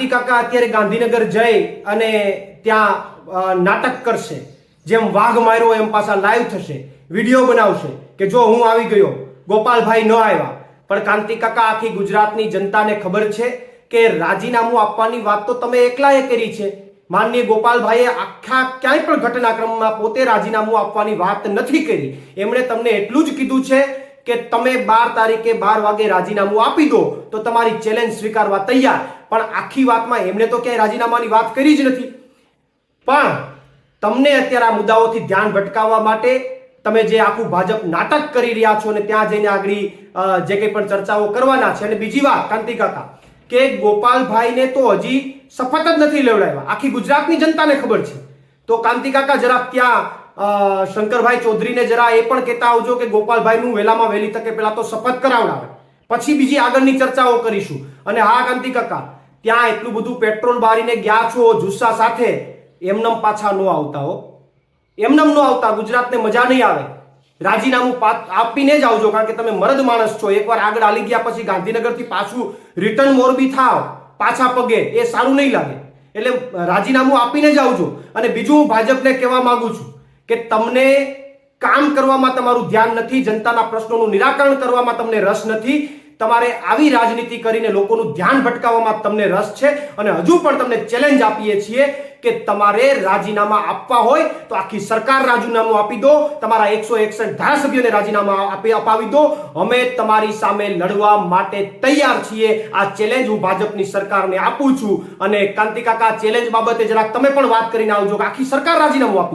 કાંતિ કાકા અત્યારે ગાંધીનગર જઈ અને ત્યાં નાટક કરશે, જેમ વાઘ માર્યો એમ પાછા લાઈવ થશે, વિડીયો બનાવશે કે જો હું આવી ગયો, ગોપાલભાઈ ન આવ્યા. પણ કાંતિ કાકા, આખી ગુજરાતની જનતાને ખબર છે કે રાજીનામું આપવાની વાત તો તમે એકલાએ કરી છે. માનનીય ગોપાલભાઈએ આખા ક્યાંય પણ ઘટનાક્રમમાં પોતે રાજીનામું આપવાની વાત નથી કરી. એમણે તમને એટલું જ કીધું છે કે તમે 12 તારીખે 12 વાગે રાજીનામું આપી દો તો તમારી ચેલેન્જ સ્વીકારવા તૈયાર. પણ આખી વાતમાં એમણે તો ક્યાંય રાજીનામાની વાત કરી જ નથી. પણ તમને અત્યારે આ મુદ્દાઓથી ધ્યાન ભટકાવવા માટે તમે જે આખું ભાજપ નાટક કરી રહ્યા છો અને ત્યાં જઈને આગળ જે કંઈ પણ ચર્ચાઓ કરવાના છે. અને બીજી વાત કાંતિ કાકા, કે ગોપાલભાઈને તો હજી શપથ જ નથી લેવડાવ્યા, આખી ગુજરાતની જનતાને ખબર છે. તો કાંતિ કાકા જરા ત્યાં શંકરભાઈ ચૌધરીને જરા એ પણ કહેતા આવજો કે ગોપાલભાઈનું વહેલામાં વહેલી તકે પહેલા તો શપથ કરાવડાવે, પછી બીજી આગળની ચર્ચાઓ કરીશું. અને હા કાંતિ કાકા, ત્યાં એટલું બધું પેટ્રોલ બારીને ગયા છો જુસ્સા સાથે, એમનેમ પાછા ન આવતા હો, એમનેમ ન આવતા. ગુજરાતને મજા નહીં આવે. રાજીનામું આપીને જ આવજો, કારણ કે તમે મરદ માણસ છો. એકવાર આગળ હાલી ગયા પછી ગાંધીનગરથી પાછું રિટર્ન મોરબી થાવ પાછા પગે, એ સારું નહીં લાગે. એટલે રાજીનામું આપીને જ આવજો. અને બીજું હું ભાજપને કહેવા માંગુ છું કે તમને કામ કરવામાં તમારું ધ્યાન નથી, જનતાના પ્રશ્નોનું નિરાકરણ કરવામાં તમને રસ નથી. તમારે આવી રાજનીતિ કરીને લોકોનું ધ્યાન ભટકાવવામાં તમને રસ છે. અને હજુ પણ તમને ચેલેન્જ આપીએ છીએ કે તમારે રાજીનામા આપવા હોય તો આખી સરકાર રાજીનામું આપી દો, તમારા 161 ધારાસભ્યોને રાજીનામા અપાવી દો. અમે તમારી સામે લડવા માટે તૈયાર છીએ. આ ચેલેન્જ હું ભાજપની સરકારને આપું છું. અને કાંતિ કાકા, ચેલેન્જ બાબતે જરાક તમે પણ વાત કરીને આવજો કે આખી સરકાર રાજીનામું આપી દો.